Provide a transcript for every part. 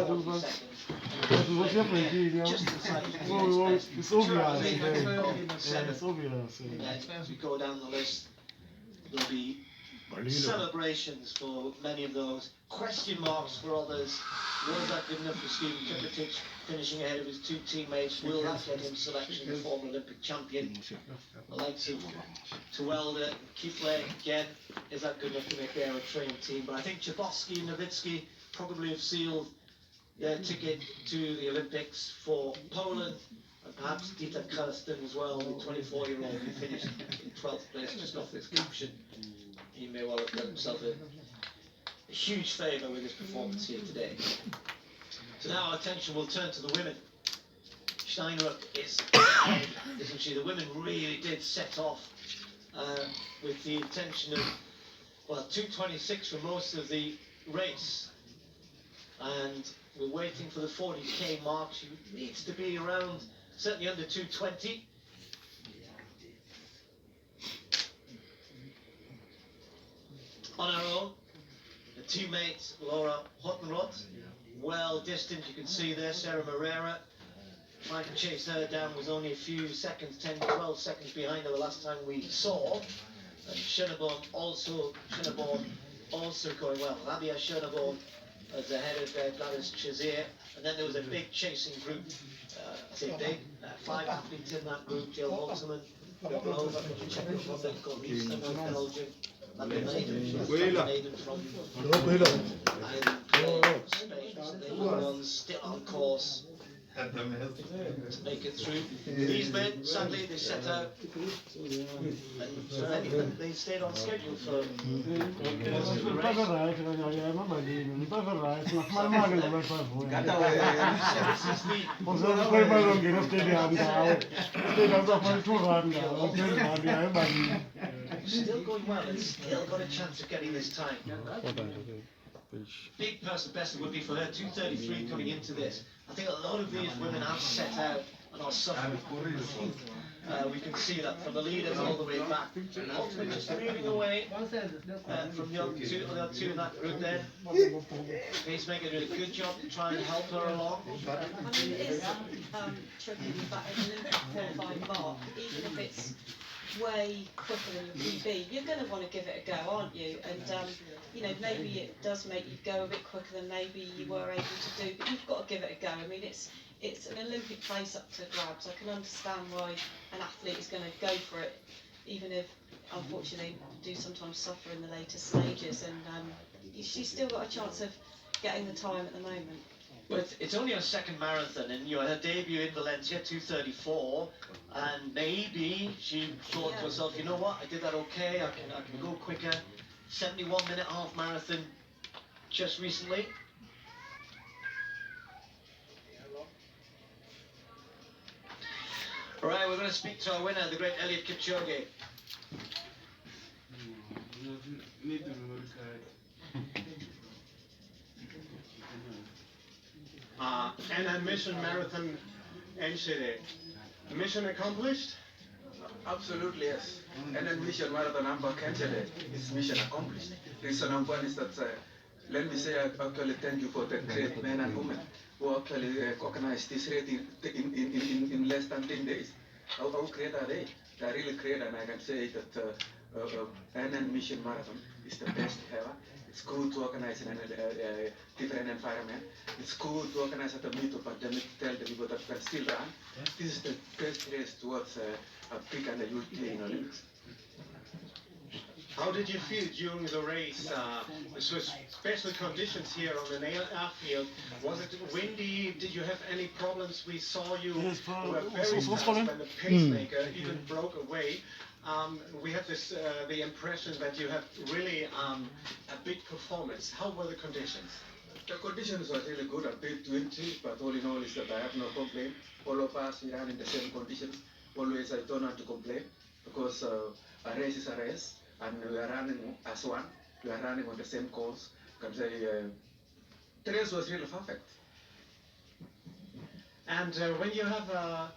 40 seconds. Just inside his best. It's obvious. As we go down the list, there'll be celebrations for many of those, question marks for others. Was that good enough for 𝗏𝗏𝗂𝗏𝗏 finishing ahead of his two teammates? Will that get him selection as former Olympic champion? The likes of 𝗏𝗏𝗂𝗏𝗏 again, is that good enough to make their training team? But I think 𝗏𝗏𝗂𝗏𝗏 and 𝗏𝗏𝗂𝗏 probably have sealed their ticket to the Olympics for Poland, and perhaps 𝗏𝗏𝗂𝗏𝗏 as well, the 24-year-old who finished in 12th place just off this caption. He may well have done himself a huge favour with his performance here today. So now our attention will turn to the women. Steinruck is ahead, isn't she? The women really did set off with the intention of, well, 2:26 for most of the race. And we're waiting for the 40k mark. She needs to be around, certainly under 2:20. On her own, the teammate Laura Hottenrott, well distant, you can see there, Sarah Moreira trying to chase her down, was only a few seconds, 10, 12 seconds behind her the last time we saw. And 𝗏𝗏𝗏𝗏 also going well. 𝗏𝗏𝗏𝗏𝗏 as the head of 𝗏𝗏𝗏𝗏𝗏, and then there was a big chasing group, I say big, 5 athletes in that group, Jill Holzman, 𝗏𝗏𝗏𝗏, Czech Republic, 𝗏𝗏𝗏𝗏, Belgium, and Spain, so they were the ones still on course to make it through. These men, sadly, they set out, and for many of them, they stayed on schedule for most of the race. Still going well, and still got a chance of getting this time. Big personal best would be for her, 2:33 coming into this. I think a lot of these women have set out and are suffering. We can see that from the leaders all the way back. And ultimately just moving away from the other two in that group there. 𝗏𝗏𝗏𝗏𝗏 did a good job to try and help her along. I mean, it is tricky with that Olympic qualifying mark, even if it's way quicker than your PB, you're going to want to give it a go, aren't you? And you know, maybe it does make you go a bit quicker than maybe you were able to do, but you've got to give it a go. I mean, it's an Olympic place up to grabs. I can understand why an athlete is going to go for it, even if unfortunately they do sometimes suffer in the later stages. And she's still got a chance of getting the time at the moment. But it's only her second marathon, and you know, her debut in Valencia, 2:34, and maybe she thought to herself, you know what, I did that okay, I can go quicker. 71-minute half marathon just recently. All right, we're going to speak to our winner, the great Eliud Kipchoge. And mission marathon Enschede. Mission accomplished? Absolutely, yes. And then mission marathon Enschede is mission accomplished. Reason number one is that, let me say, actually thank you for the great men and women who actually organized this race in less than 10 days. How great are they? They're really great, and I can say that NN Mission Marathon is the best ever. It's good to organize in a different environment. It's good to organize at the middle of the pandemic, tell the people that we can still run. This is the best race towards a big and a huge in Olympics. How did you feel during the race? This was special conditions here on the airfield. Was it windy? Did you have any problems? We saw you were very fast when the pacemaker even broke away. We had this the impression that you had really a big performance. How were the conditions? The conditions were really good, a bit windy, but all in all is that I have no complaint. All of us, we ran in the same conditions. Always I don't want to complain, because a race is a race, and we are running as one. We are running on the same course. You can say the race was really perfect. And when you have a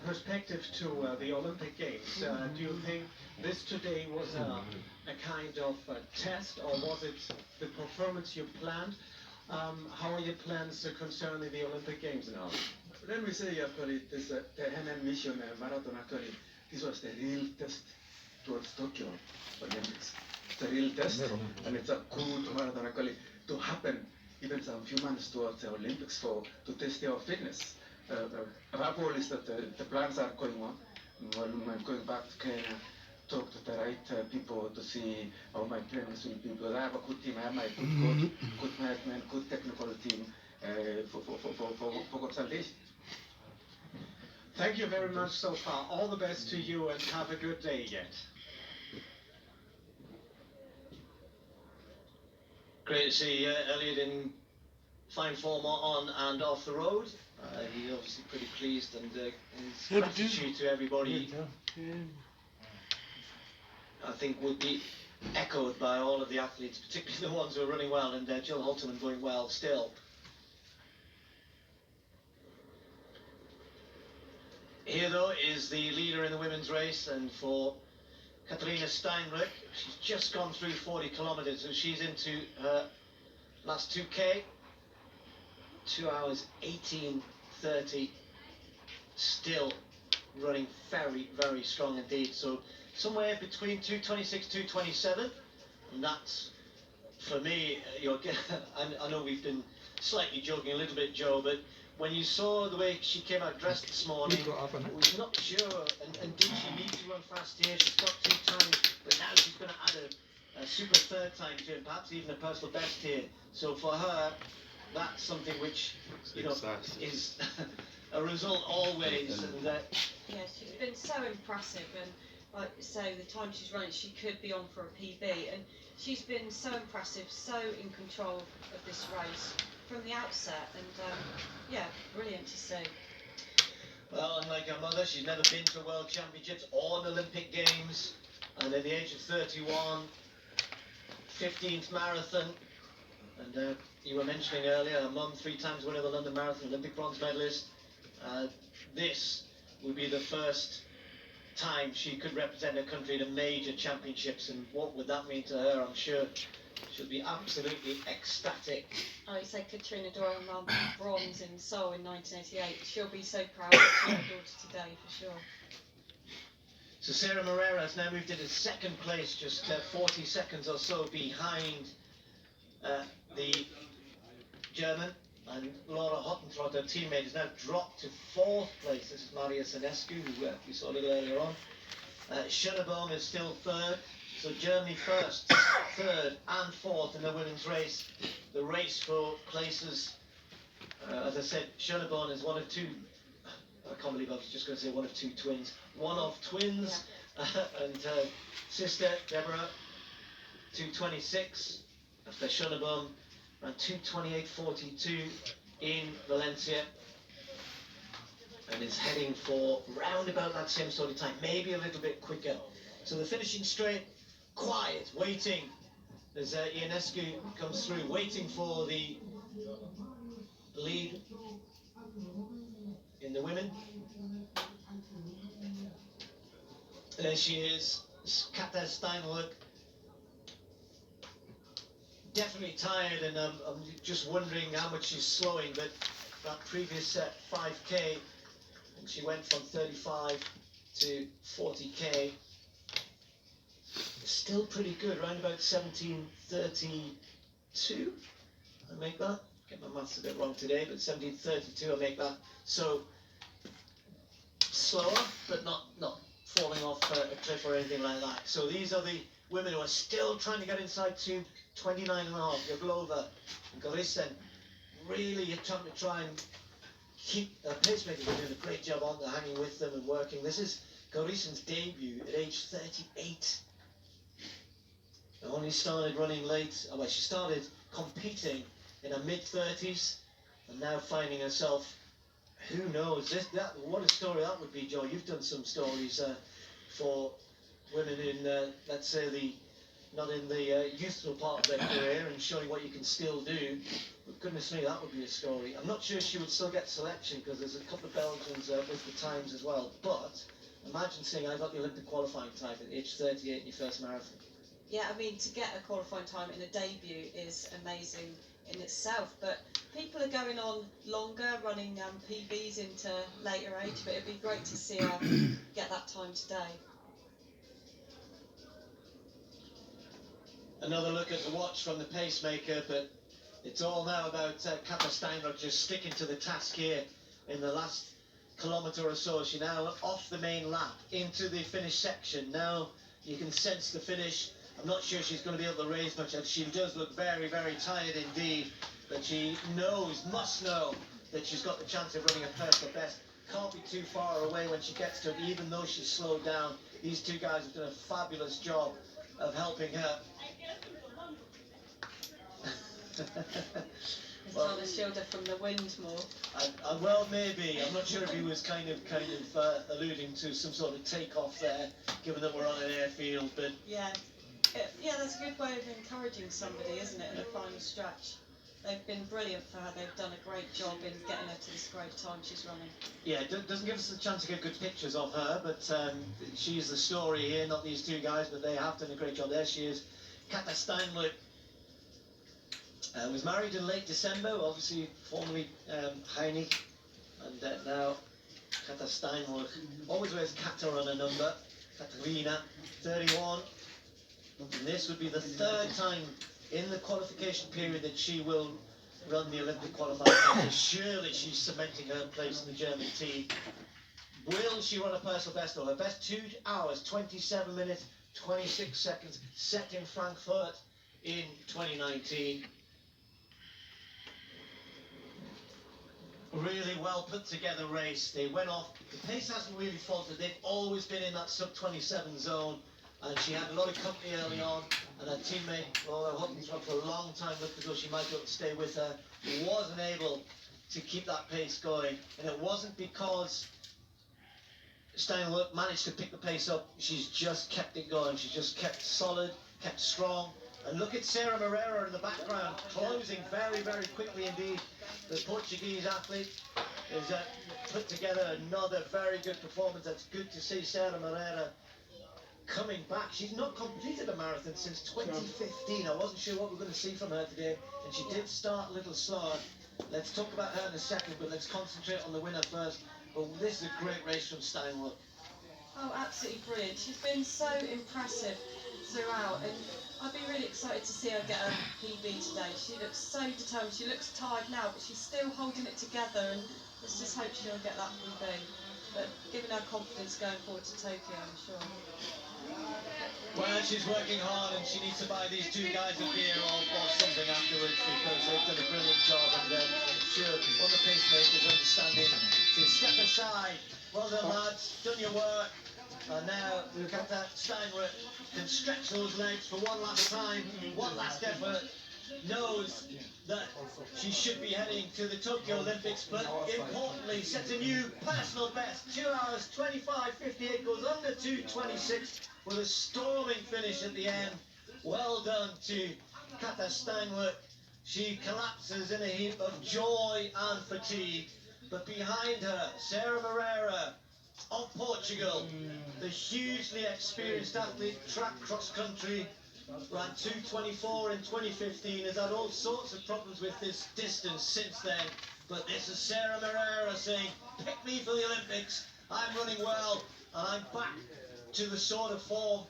perspective to the Olympic Games, do you think this today was a kind of test, or was it the performance you planned, How are your plans concerning the Olympic Games now? Let me say actually, this 𝗏𝗏 mission marathon actually, this was the real test towards Tokyo Olympics. It's a real test, and it's a good marathon actually to happen even some few months towards the Olympics to test our fitness. Our goal is that the plans are going on. I'm going back to Kenya, talk to the right people to see how my plans will be. Because I have a good team, I have my good coach, good management, good technical team for consultation. Thank you very much so far. All the best to you and have a good day yet. Great to see Elliot in fine form on and off the road. He's obviously pretty pleased, and his gratitude to everybody, I think, would be echoed by all of the athletes, particularly the ones who are running well, and Jill Holterman going well still. Here, though, is the leader in the women's race, and for Katharina Steinbrück, she's just gone through 40 kilometres, so she's into her last 2K. 2 hours 18:30, still running very, very strong indeed. So somewhere between 2:26, 2:27, and that's, for me, I know we've been slightly joking a little bit, Joe, but when you saw the way she came out dressed this morning, I was not sure, and did she need to run fast here? She's got 2 times, but now she's going to add a super third time to it, perhaps even a personal best here. So for her, that's something which, is a result always. And yeah, she's been so impressive, and like you say, the time she's running, she could be on for a PB, and she's been so impressive, so in control of this race from the outset, and yeah, brilliant to see. Well, unlike her mother, she's never been to World Championships or the Olympic Games, and at the age of 31, 15th marathon, and you were mentioning earlier, her mum, 3 times winner of the London Marathon, Olympic bronze medalist. This would be the first time she could represent her country in a major championships, and what would that mean to her? I'm sure she'll be absolutely ecstatic. I say Katrina Doyle won bronze in Seoul in 1988. She'll be so proud of her daughter today, for sure. So Sarah Moreira has now moved into second place, just 40 seconds or so behind the German, and Laura Hottentrott, her teammate, has now dropped to 4th place. This is Maria Sănescu, who we saw a little earlier on. 𝗏𝗏 is still 3rd, so Germany 1st, 3rd and 4th in the women's race. The race for places, as I said, 𝗏𝗏 is one of 2, I can't believe I was just going to say one of 2 twins, one of twins, and sister Deborah, 2:26, after 𝗏𝗏, around 2:28:42 in Valencia, and is heading for round about that same sort of time, maybe a little bit quicker. So the finishing straight, quiet, waiting as Ionescu comes through, waiting for the lead in the women. There she is, Katja Steinbrück. Definitely tired, and I'm just wondering how much she's slowing, but that previous 5K, and she went from 35 to 40K, still pretty good, around about 17:32, I make that. Get my maths a bit wrong today, but 17:32 I make that. So slower, but not falling off a cliff or anything like that. So these are the women who are still trying to get inside 2:29.5. 𝗏𝗏 and 𝗏𝗏 really attempting to try and keep pacemakers are doing a great job on there, hanging with them and working. This is 𝗏𝗏's debut at age 38. Only started running late. Well, she started competing in her mid-30s, and now finding herself, who knows, what a story that would be, Joe. You've done some stories for women in, let's say, not in the youthful part of their career, and showing what you can still do. But goodness me, that would be a story. I'm not sure she would still get selection, because there's a couple of Belgians with the times as well. But imagine saying, I got the Olympic qualifying time at age 38 in your first marathon. Yeah, I mean, to get a qualifying time in a debut is amazing in itself. But people are going on longer, running PBs into later age, but it'd be great to see her get that time today. Another look at the watch from the pacemaker, but it's all now about 𝗏𝗏 Steinruck just sticking to the task here in the last kilometre or so. She now off the main lap into the finish section. Now you can sense the finish. I'm not sure she's going to be able to raise much. She does look very, very tired indeed. But she must know that she's got the chance of running a personal best. Can't be too far away when she gets to it, even though she's slowed down. These two guys have done a fabulous job of helping her. He's trying to shield her from the wind more. Well, maybe. I'm not sure if he was kind of alluding to some sort of takeoff there, given that we're on an airfield. But yeah, that's a good way of encouraging somebody, isn't it? In the final stretch, they've been brilliant for her. They've done a great job in getting her to this great time she's running. Yeah, it doesn't give us a chance to get good pictures of her, but she's the story here, not these two guys. But they have done a great job. There she is, 𝗏𝗏 Steinruck. Was married in late December, obviously formerly Heinig, and now 𝗏𝗏 Steinruck. Always wears Kata on a number, Katarina, 31. And this would be the third time in the qualification period that she will run the Olympic qualifier. Surely she's cementing her place in the German team. Will she run a personal best, though? Her best 2 hours, 27 minutes, 26 seconds, set in Frankfurt in 2019. Really well put together race. They went off. The pace hasn't really faltered. They've always been in that sub-27 zone, and she had a lot of company early on. And her teammate, 𝗏𝗏 for a long time looked as though she might be able to stay with her. He wasn't able to keep that pace going, and it wasn't because Steinruck managed to pick the pace up. She's just kept it going. She's just kept solid, kept strong. And look at 𝗍𝗏 Moreira in the background, closing very, very quickly indeed. The Portuguese athlete has put together another very good performance. That's good to see 𝗍𝗏 Moreira coming back. She's not completed a marathon since 2015. I wasn't sure what we're going to see from her today, and she did start a little slower. Let's talk about her in a second, but let's concentrate on the winner first. But this is a great race from Steinruck. Oh, absolutely brilliant. She's been so impressive throughout, and I'd be really excited to see her get a PB today. She looks so determined. She looks tired now, but she's still holding it together, and let's just hope she'll get that PB. But giving her confidence going forward to Tokyo, I'm sure. Well, she's working hard, and she needs to buy these two guys a beer or something afterwards, because they've done a brilliant job, and I'm sure one of the pacemakers understanding to step aside. Well done, lads, done your work. And now 𝗏𝗏 Steinruck can stretch those legs for one last time, one last effort. Knows that she should be heading to the Tokyo Olympics, but importantly sets a new personal best. 2 hours 25:58, goes under 2:26 with a storming finish at the end. Well done to 𝗏𝗏 Steinruck. She collapses in a heap of joy and fatigue, but behind her, 𝗍𝗏 Moreira of Portugal, the hugely experienced athlete, track cross-country, ran 2:24 in 2015, has had all sorts of problems with this distance since then, but this is 𝗍𝗏 Moreira saying, pick me for the Olympics, I'm running well, and I'm back to the sort of form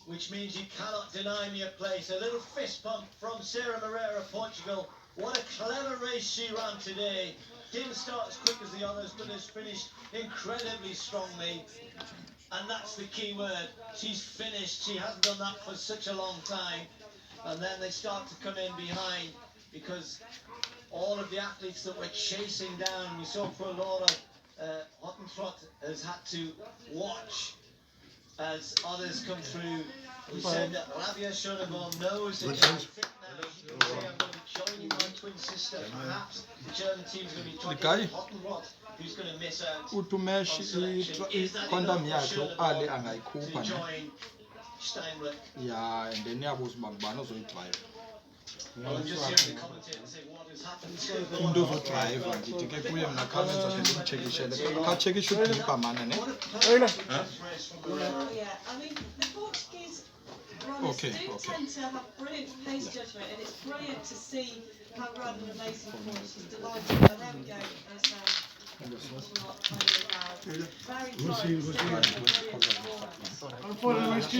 which means you cannot deny me a place. A little fist pump from 𝗍𝗏 Moreira, Portugal. What a clever race she ran today. Didn't start as quick as the others, but has finished incredibly strongly. And that's the key word. She's finished. She hasn't done that for such a long time. And then they start to come in behind, because all of the athletes that we're chasing down, we saw for Laura 𝗏𝗏 has had to watch as others come through. We said that 𝗏𝗏 knows that she's fit now. She can say, I'm going to be joining my twin sister. Perhaps the German team's going to be trying to get 𝗏𝗏, who's going to miss out on selection. Is that enough for 𝗍𝗏 to join Steinruck? Yeah, and then I was Magbano so drive. Well, I'm just hearing the commentator say what has happened. Into the drive and it take away my comments of the 𝗏𝗏 should be permanent. Oh yeah, I mean the Portuguese runners Okay, do okay. tend to have brilliant pace judgment, and it's brilliant to see how rather than amazing performance. She's delighted. There we go. Very close. Brilliant performance.